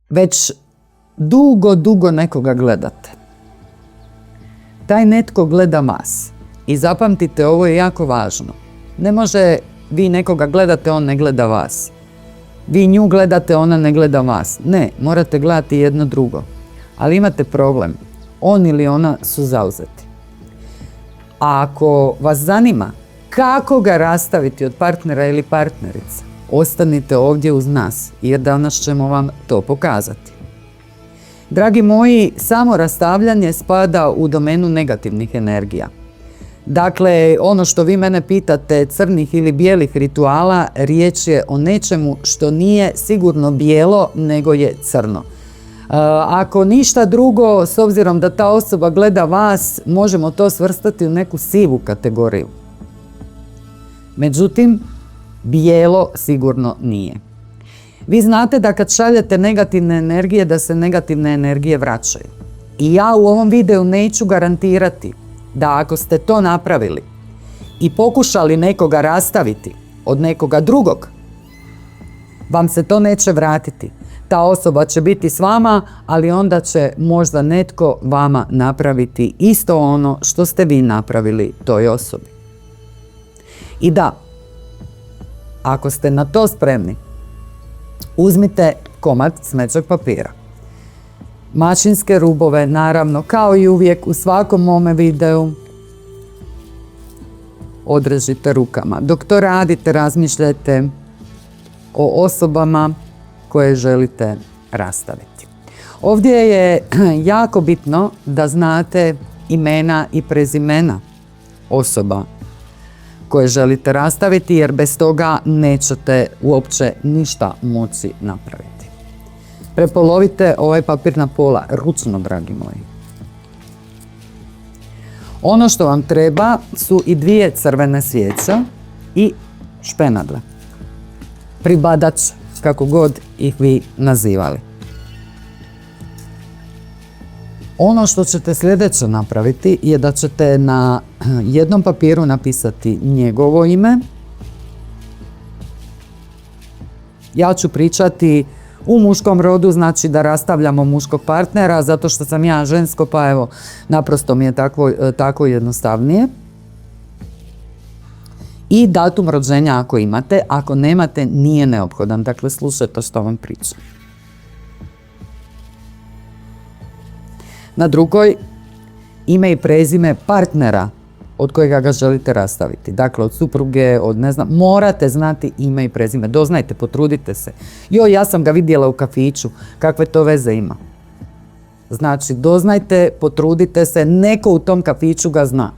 već dugo nekoga gledate. Taj netko gleda vas. I zapamtite, ovo je jako važno. Ne može vi nekoga gledate, on ne gleda vas. Vi nju gledate, ona ne gleda vas. Ne, morate gledati jedno drugo. Ali imate problem. On ili ona su zauzeti. A ako vas zanima kako ga rastaviti od partnera ili partnerice, ostanite ovdje uz nas, jer danas ćemo vam to pokazati. Dragi moji, samo rastavljanje spada u domenu negativnih energija. Dakle, ono što vi mene pitate, crnih ili bijelih rituala, riječ je o nečemu što nije sigurno bijelo, nego je crno. Ako ništa drugo, s obzirom da ta osoba gleda vas, možemo to svrstati u neku sivu kategoriju. Međutim, bijelo sigurno nije. Vi znate da kad šaljete negativne energije, da se negativne energije vraćaju. I ja u ovom videu neću garantirati da ako ste to napravili i pokušali nekoga rastaviti od nekoga drugog, vam se to neće vratiti. Ta osoba će biti s vama, ali onda će možda netko vama napraviti isto ono što ste vi napravili toj osobi. I da, ako ste na to spremni, uzmite komad smeđeg papira. Mašinske rubove, naravno, kao i uvijek u svakom mome videu, odrežite rukama. Dok to radite, razmišljajte o osobama koje želite rastaviti. Ovdje je jako bitno da znate imena i prezimena osoba koje želite rastaviti, jer bez toga nećete uopće ništa moći napraviti. Prepolovite ovaj papir na pola, ručno, dragi moji. Ono što vam treba su i 2 crvene svijeće i špenadle. Pribadač, kako god ih vi nazivali. Ono što ćete sljedeće napraviti je da ćete na jednom papiru napisati njegovo ime. Ja ću pričati u muškom rodu, znači da rastavljamo muškog partnera, zato što sam ja žensko, pa evo, naprosto mi je tako jednostavnije. I datum rođenja ako imate, ako nemate nije neophodan, dakle slušajte što vam pričam. Na drugoj, ime i prezime partnera od kojega ga želite rastaviti. Dakle, od supruge, od ne znam, morate znati ime i prezime. Doznajte, potrudite se. Joj, ja sam ga vidjela u kafiću. Kakve to veze ima? Znači, doznajte, potrudite se, neko u tom kafiću ga zna.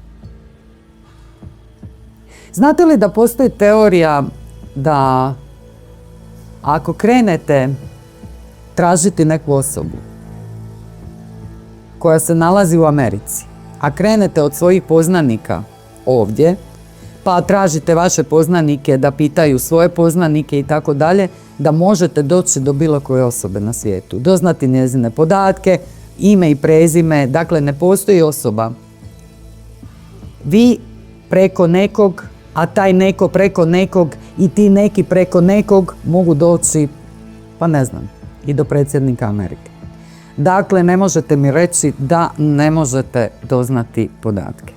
Znate li da postoji teorija da ako krenete tražiti neku osobu koja se nalazi u Americi, a krenete od svojih poznanika ovdje, pa tražite vaše poznanike da pitaju svoje poznanike i tako dalje, da možete doći do bilo koje osobe na svijetu, doznati njezine podatke, ime i prezime, dakle ne postoji osoba. Vi preko nekog, a taj neko preko nekog i ti neki preko nekog mogu doći, pa ne znam, i do predsjednika Amerike. Dakle, ne možete mi reći da ne možete doznati podatke.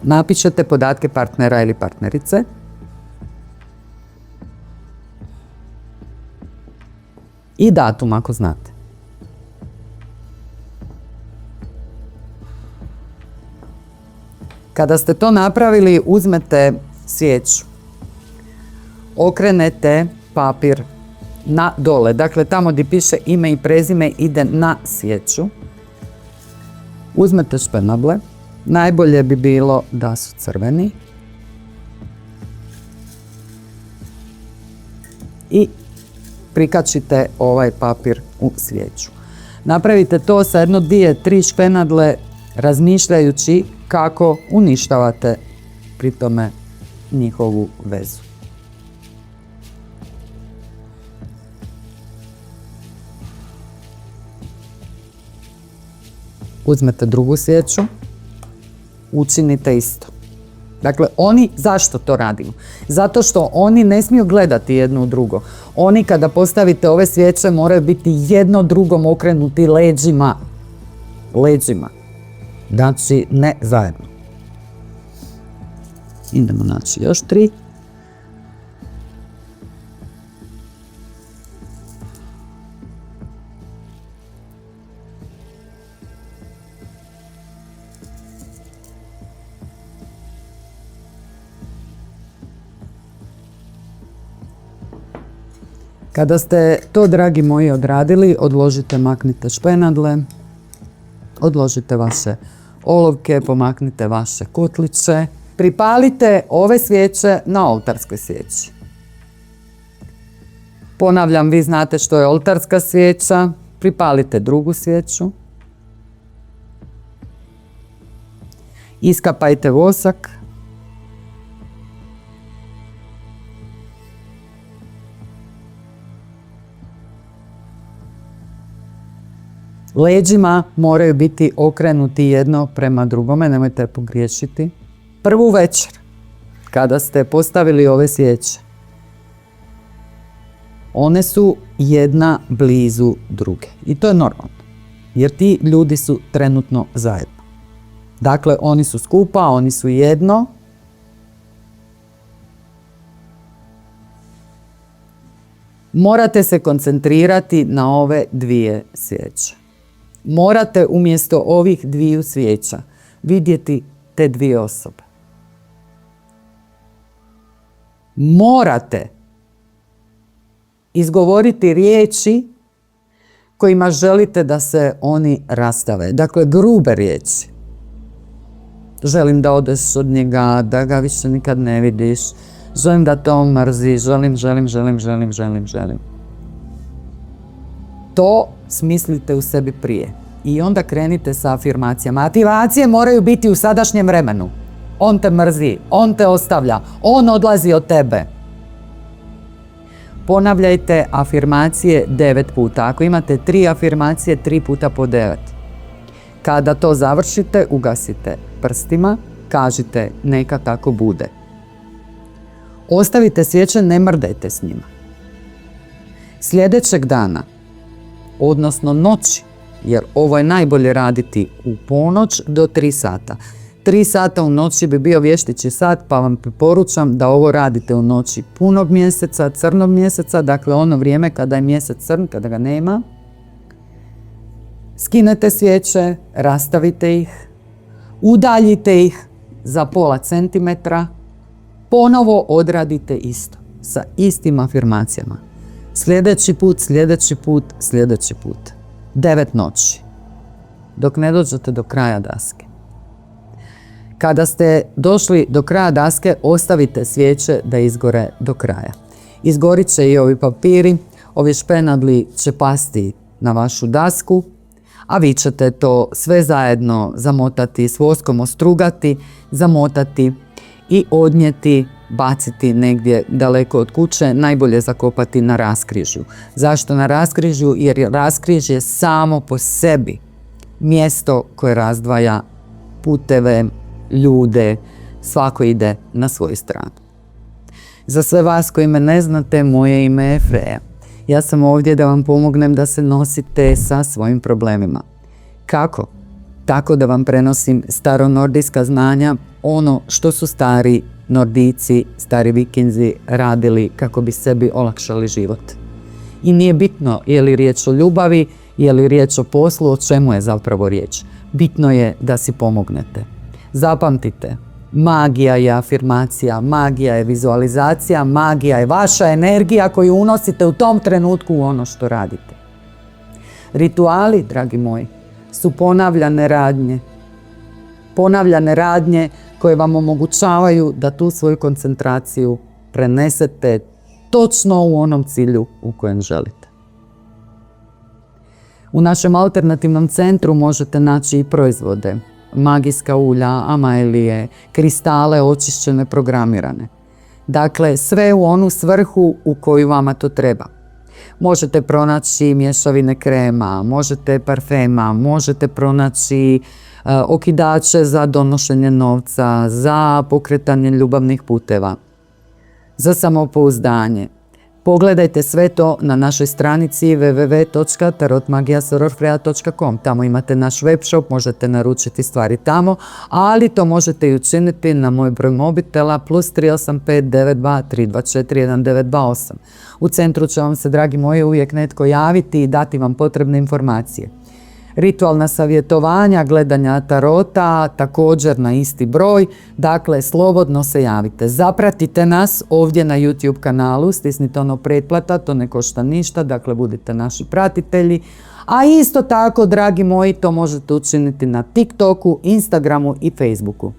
Napišete podatke partnera ili partnerice. I datum ako znate. Kada ste to napravili, uzmete svijeću. Okrenete papir na dole. Dakle, tamo gdje piše ime i prezime ide na svijeću. Uzmete špenable. Najbolje bi bilo da su crveni. I prikačite ovaj papir u svijeću. Napravite to sa 1, 2, 3 špenadle, razmišljajući kako uništavate pri tome njihovu vezu. Uzmete drugu svijeću, učinite isto. Dakle, oni zašto to radimo? Zato što oni ne smiju gledati jedno u drugo. Oni kada postavite ove svijeće moraju biti jedno drugom okrenuti leđima. Leđima. Znači, ne zajedno. Idemo naći još 3. Kada ste to, dragi moji, odradili, odložite, maknite špenadle, odložite vaše olovke, pomaknite vaše kotliće. Pripalite ove svijeće na oltarskoj svijeći. Ponavljam, vi znate što je oltarska svijeća. Pripalite drugu svijeću. Iskapajte vosak. Leđima moraju biti okrenuti jedno prema drugome, nemojte pogriješiti. Prvu večer, kada ste postavili ove svijeće, one su jedna blizu druge. I to je normalno, jer ti ljudi su trenutno zajedno. Dakle, oni su skupa, oni su jedno. Morate se koncentrirati na ove dvije svijeće. Morate umjesto ovih dviju svijeća vidjeti te dvije osobe. Morate izgovoriti riječi kojima želite da se oni rastave. Dakle, grube riječi. Želim da odeš od njega, da ga više nikad ne vidiš. Želim da te on mrzi. Želim. To smislite u sebi prije. I onda krenite sa afirmacijama. Afirmacije moraju biti u sadašnjem vremenu. On te mrzi, on te ostavlja, on odlazi od tebe. Ponavljajte afirmacije 9 puta. Ako imate 3 afirmacije, 3 puta po 9. Kada to završite, ugasite prstima, kažite neka tako bude. Ostavite svijeće, ne mrdajte s njima. Sljedećeg dana, odnosno noći, jer ovo je najbolje raditi u ponoć do 3 sata. 3 sata u noći bi bio vještići sat, pa vam preporučam da ovo radite u noći punog mjeseca, crnog mjeseca, dakle ono vrijeme kada je mjesec crn, kada ga nema. Skinete svijeće, rastavite ih, udaljite ih za pola centimetra, ponovo odradite isto, sa istim afirmacijama. Sljedeći put. 9 noći, dok ne dođete do kraja daske. Kada ste došli do kraja daske, ostavite svijeće da izgore do kraja. Izgorit će i ovi papiri, ovi špenadli će pasti na vašu dasku, a vi ćete to sve zajedno zamotati, s voskom ostrugati, zamotati i odnijeti, baciti negdje daleko od kuće, najbolje zakopati na raskrižju. Zašto na raskrižju? Jer raskrižje je samo po sebi mjesto koje razdvaja puteve, ljude, svako ide na svoju stranu. Za sve vas koji me ne znate, moje ime je Freja. Ja sam ovdje da vam pomognem da se nosite sa svojim problemima. Kako? Tako da vam prenosim staronordijska znanja, ono što su stari Nordijci, stari Vikinzi radili kako bi sebi olakšali život. I nije bitno je li riječ o ljubavi, je li riječ o poslu, o čemu je zapravo riječ. Bitno je da si pomognete. Zapamtite, magija je afirmacija, magija je vizualizacija, magija je vaša energija koju unosite u tom trenutku u ono što radite. Rituali, dragi moji, su ponavljane radnje. Ponavljane radnje koje vam omogućavaju da tu svoju koncentraciju prenesete točno u onom cilju u kojem želite. U našem alternativnom centru možete naći i proizvode, magijska ulja, amaelije, kristale očišćene, programirane. Dakle, sve u onu svrhu u koju vama to treba. Možete pronaći mješavine krema, možete parfema, možete pronaći okidače za donošenje novca, za pokretanje ljubavnih puteva, za samopouzdanje. Pogledajte sve to na našoj stranici www.tarotmagijasororfreja.com. Tamo imate naš web shop, možete naručiti stvari tamo, ali to možete i učiniti na moj broj mobitela +385 92 324 1928. U centru će vam se, dragi moji, uvijek netko javiti i dati vam potrebne informacije. Ritualna savjetovanja, gledanja tarota, također na isti broj, dakle slobodno se javite. Zapratite nas ovdje na YouTube kanalu, stisnite ono pretplata, to ne košta ništa, dakle budite naši pratitelji. A isto tako, dragi moji, to možete učiniti na TikToku, Instagramu i Facebooku.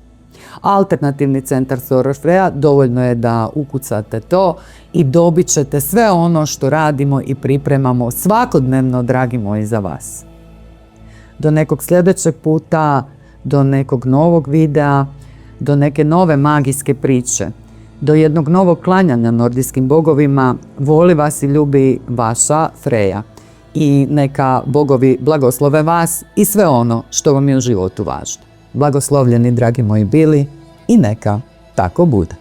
Alternativni centar Soror Freja, dovoljno je da ukucate to i dobit ćete sve ono što radimo i pripremamo svakodnevno, dragi moji, za vas. Do nekog sljedećeg puta, do nekog novog videa, do neke nove magijske priče, do jednog novog klanjanja nordijskim bogovima. Voli vas i ljubi vaša Freja. I neka bogovi blagoslove vas i sve ono što vam je u životu važno. Blagoslovljeni, dragi moji, bili i neka tako bude.